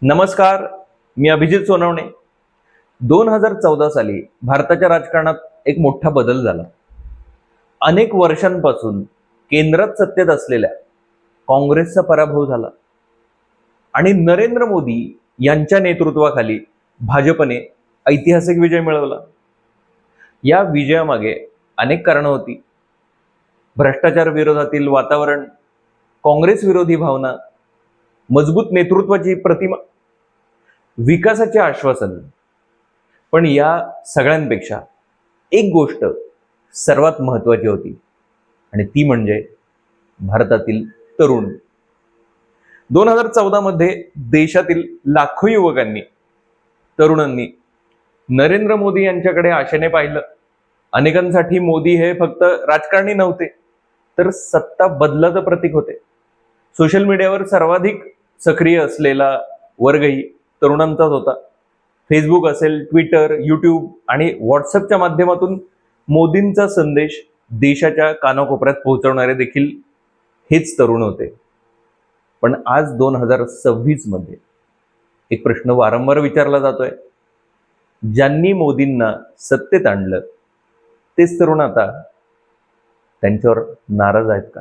नमस्कार, मी अभिजित सोनवणे. 2014 साली भारताच्या राजकारणात एक मोठा बदल झाला. अनेक वर्षांपासून केंद्रात सत्तेत असलेल्या काँग्रेसचा पराभव झाला आणि नरेंद्र मोदी यांच्या नेतृत्वाखाली भाजपने ऐतिहासिक विजय मिळवला. या विजयामागे अनेक कारणं होती. भ्रष्टाचार विरोधातील वातावरण, काँग्रेस विरोधी भावना, मजबूत नेतृत्वाची प्रतिमा, विकासाचे आश्वासन. पण या सगळ्यांपेक्षा एक गोष्ट सर्वात महत्वाची होती आणि ती म्हणजे भारतातील तरुण. 2014 मध्ये देशातील लाखो युवकांनी, तरुणांनी नरेंद्र मोदी यांच्याकडे आशेने पाहिलं. अनेकांसाठी मोदी हे फक्त राजकारणी नव्हते, तर सत्ता बदलाचं प्रतीक होते. सोशल मीडियावर सर्वाधिक सक्रिय असलेला वर्गही तरुणांचाच होता. फेसबुक असेल, ट्विटर, युट्यूब आणि व्हॉट्सअपच्या माध्यमातून मोदींचा संदेश देशाच्या कानाकोपऱ्यात पोहोचवणारे देखील हेच तरुण होते. पण आज 2026 मध्ये एक प्रश्न वारंवार विचारला जातोय, ज्यांनी मोदींना सत्तेत आणलं तेच तरुण आता त्यांच्यावर नाराज आहेत का?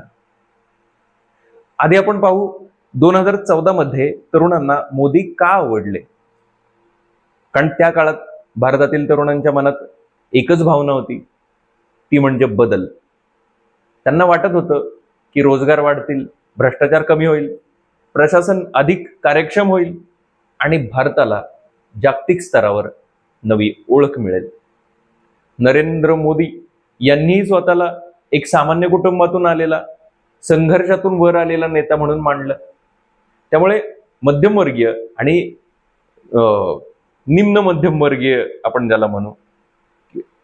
आधी आपण पाहू 2014 मध्ये तरुणांना मोदी का आवडले. कारण त्या काळात भारतातील तरुणांच्या मनात एकच भावना होती, ती म्हणजे बदल. त्यांना वाटत होतं की रोजगार वाढतील, भ्रष्टाचार कमी होईल, प्रशासन अधिक कार्यक्षम होईल आणि भारताला जागतिक स्तरावर नवी ओळख मिळेल. नरेंद्र मोदी यांनीही स्वतःला एक सामान्य कुटुंबातून आलेला, संघर्षातून वर आलेला नेता म्हणून मांडलं. त्यामुळे मध्यमवर्गीय आणि निम्न मध्यमवर्गीय आपण ज्याला म्हणू,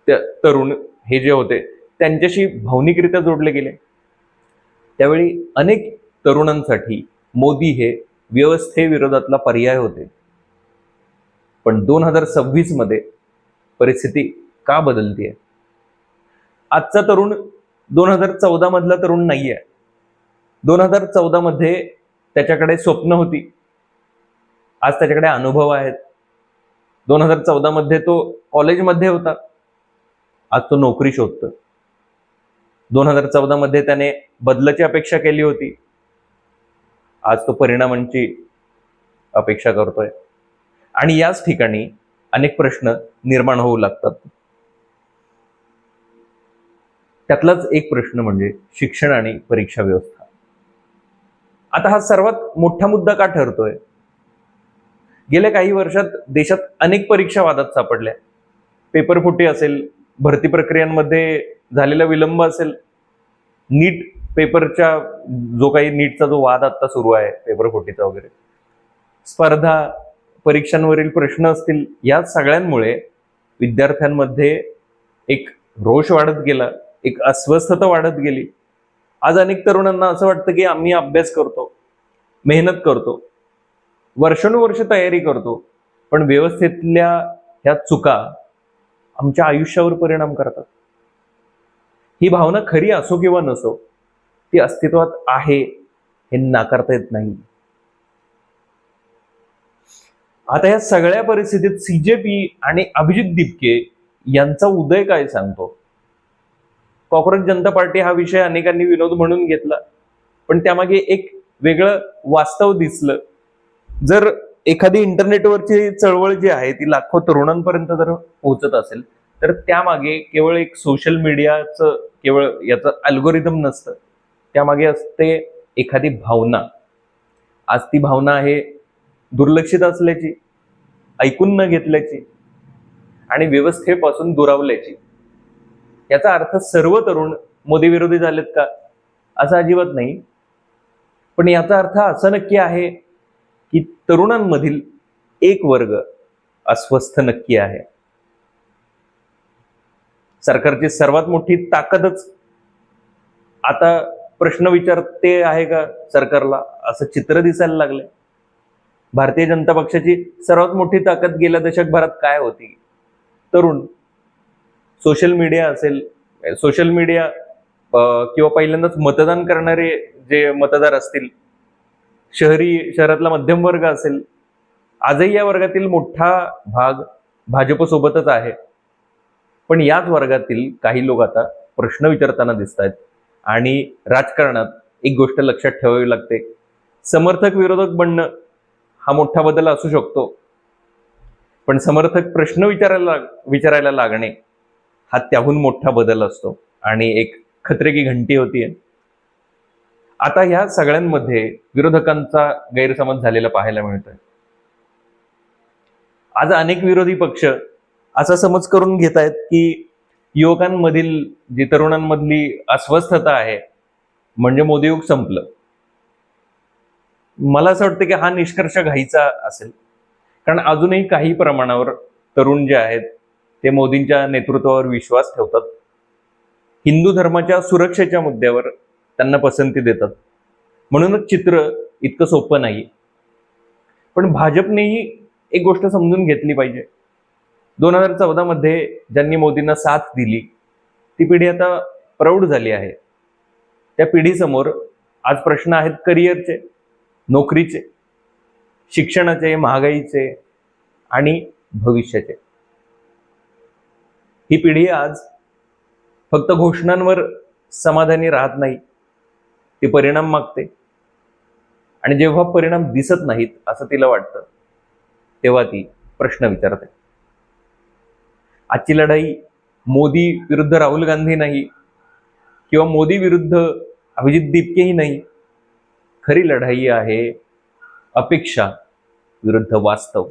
त्या तरुण हे जे होते त्यांच्याशी भावनिकरित्या जोडले गेले. त्यावेळी अनेक तरुणांसाठी मोदी हे व्यवस्थेविरोधातला पर्याय होते. पण 2026 मध्ये परिस्थिती का बदलतीये? आजचा तरुण 2014 मधला तरुण नाहीये. 2014 मध्ये त्याच्याकडे स्वप्न होती, आज त्याच्याकडे अनुभव आहेत. 2014 मध्ये तो कॉलेजमध्ये होता, आज तो नोकरी शोधतो. 2014 मध्ये त्याने बदलाची अपेक्षा केली होती, आज तो परिणामांची अपेक्षा करतोय. आणि याच ठिकाणी अनेक प्रश्न निर्माण होऊ लागतात. त्यातलाच एक प्रश्न म्हणजे शिक्षण आणि परीक्षा व्यवस्था. आता हा सर्वात मोठा मुद्दा का ठरतोय? गेल्या काही वर्षात देशात अनेक परीक्षा वादात सापडल्या. पेपरफुटी असेल, भरती प्रक्रियांमध्ये झालेला विलंब असेल, नीट पेपरच्या नीटचा जो वाद आता सुरू आहे, पेपरफुटीचा वगैरे, स्पर्धा परीक्षांवरील प्रश्न असतील, या सगळ्यांमुळे विद्यार्थ्यांमध्ये एक रोष वाढत गेला, एक अस्वस्थता वाढत गेली. आज अनेक तरुणांना असं वाटतं की आम्ही अभ्यास करतो, मेहनत करतो, वर्षानुवर्ष तयारी करतो, पण व्यवस्थेतल्या ह्या चुका आमच्या आयुष्यावर परिणाम करतात. ही भावना खरी असो किंवा नसो, ती अस्तित्वात आहे हे नाकारता येत नाही. आता या सगळ्या परिस्थितीत सीजेपी आणि अभिजित दिपके यांचा उदय काय सांगतो? कॉंग्रेस जनता पार्टी हा विषय अनेकांनी विनोद म्हणून घेतला, पण त्यामागे एक वेगळं वास्तव दिसलं. जर एखादी इंटरनेटवरची चळवळ जी आहे ती लाखो तरुणांपर्यंत जर पोहोचत असेल, तर त्यामागे केवळ एक सोशल मीडियाचं केवळ याचं अल्गोरिदम नसतं, त्यामागे असते एखादी भावना. आज ती भावना आहे दुर्लक्षित असल्याची, ऐकून न घेतल्याची आणि व्यवस्थेपासून दुरावल्याची. याचा अर्थ सर्व तरुण मोदी विरोधी झालेत का? असं अजिबात नाही. पण याचा अर्थ असा नक्की आहे की तरुणांमधील एक वर्ग अस्वस्थ नक्की आहे. सरकारची सर्वात मोठी ताकदच आता प्रश्न विचारते आहे का सरकारला, असं चित्र दिसायला लागले. भारतीय जनता पक्षाची सर्वात मोठी ताकद गेल्या दशकभरात काय होती? तरुण. सोशल मीडिया असेल, सोशल मीडिया किंवा पहिल्यांदाच मतदान करणारे जे मतदार असतील, शहरातला मध्यम वर्ग असेल, आजही या वर्गातील मोठा भाग भाजपसोबतच आहे. पण याच वर्गातील काही लोक आता प्रश्न विचारताना दिसत आहेत. आणि राजकारणात एक गोष्ट लक्षात ठेवावी लागते, समर्थक विरोधक बनणं हा मोठा बदल असू शकतो, पण समर्थक प्रश्न विचारायला लागणे हा त्याहून मोठा बदल असतो आणि एक खतरे की घंटी होतीये. आता ह्या सगळ्यांमध्ये विरोधकांचा गैरसमज झालेला पाहायला मिळतोय. आज अनेक विरोधी पक्ष असा समज करून घेत आहेत की युवकांमधील जी तरुणांमधली अस्वस्थता आहे म्हणजे मोदी युग संपलं. मला असं वाटतं की हा निष्कर्ष घ्यायचा असेल, कारण अजूनही काही प्रमाणावर तरुण जे आहेत ते मोदींच्या नेतृत्वावर विश्वास ठेवतात. हिंदू धर्माच्या सुरक्षेच्या मुद्द्यावर त्यांना पसंती देतात. म्हणूनच चित्र इतकं सोपं नाही. पण भाजपनेही एक गोष्ट समजून घेतली पाहिजे. 2014 मध्ये ज्यांनी मोदींना साथ दिली ती पिढी आता प्रौढ झाली आहे. त्या पिढीसमोर आज प्रश्न आहेत करिअरचे, नोकरीचे, शिक्षणाचे, महागाईचे आणि भविष्याचे. ही पिढी आज फक्त घोषणांवर समाधानी राहत नाही, ती परिणाम मागते. आणि जेव्हा परिणाम दिसत नाहीत असं तिला वाटतं तेव्हा ती प्रश्न विचारते. आजची लढाई मोदी विरुद्ध राहुल गांधी नाही किंवा मोदी विरुद्ध अभिजित दीपकेही नाही. खरी लढाई आहे अपेक्षा विरुद्ध वास्तव.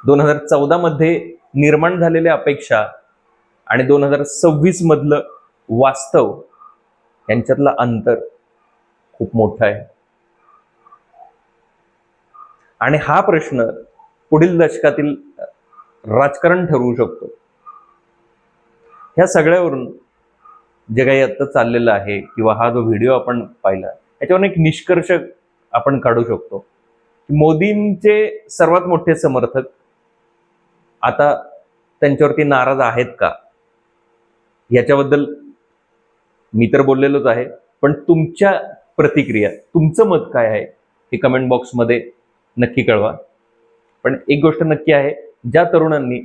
2014 मध्ये निर्माण झालेल्या अपेक्षा आणि 2026 मधलं वास्तव यांच्यातलं अंतर खूप मोठं आहे. आणि हा प्रश्न पुढील दशकातील राजकारण ठरवू शकतो. ह्या सगळ्यावरून जे काही आता चाललेलं आहे किंवा हा जो व्हिडिओ आपण पाहिला याच्यावरून एक निष्कर्ष आपण काढू शकतो की मोदींचे सर्वात मोठे समर्थक आता त्यांच्यावरती नाराज आहेत का, याच्याबद्दल मी तर बोललेलोच आहे. पण तुमच्या प्रतिक्रिया, तुमचं मत काय आहे हे कमेंट बॉक्समध्ये नक्की कळवा. पण एक गोष्ट नक्की आहे, ज्या तरुणांनी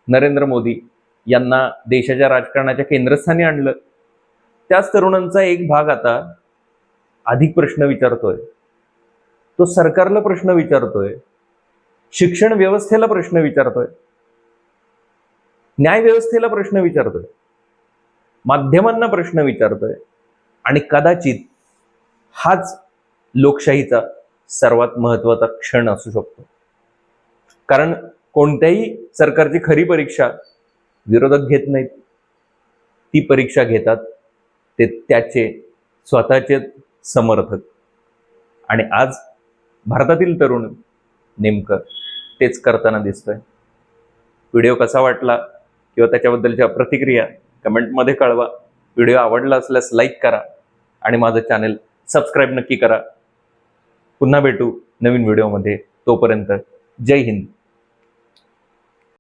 नरेंद्र मोदी यांना देशाच्या राजकारणाच्या केंद्रस्थानी आणलं त्याच तरुणांचा एक भाग आता अधिक प्रश्न विचारतोय. तो सरकारला प्रश्न विचारतोय, शिक्षण व्यवस्थेला प्रश्न विचारतोय, न्याय व्यवस्थेला प्रश्न विचारतोय, माध्यमांना प्रश्न विचारतोय. आणि कदाचित हाच लोकशाहीचा सर्वात महत्वाचा क्षण असू शकतो. कारण कोणत्याही सरकारची खरी परीक्षा विरोधक घेत नाहीत, ती परीक्षा घेतात ते त्याचे स्वतःचे समर्थक. आणि आज भारतातील तरुण नेमकं तेच करताना दिसतोय. व्हिडिओ कसा वाटला किंवा त्याच्याबद्दलच्या प्रतिक्रिया कमेंटमध्ये कळवा. व्हिडिओ आवडला असल्यास लाईक करा आणि माझं चॅनल सबस्क्राईब नक्की करा. पुन्हा भेटू नवीन व्हिडिओमध्ये. तोपर्यंत जय हिंद.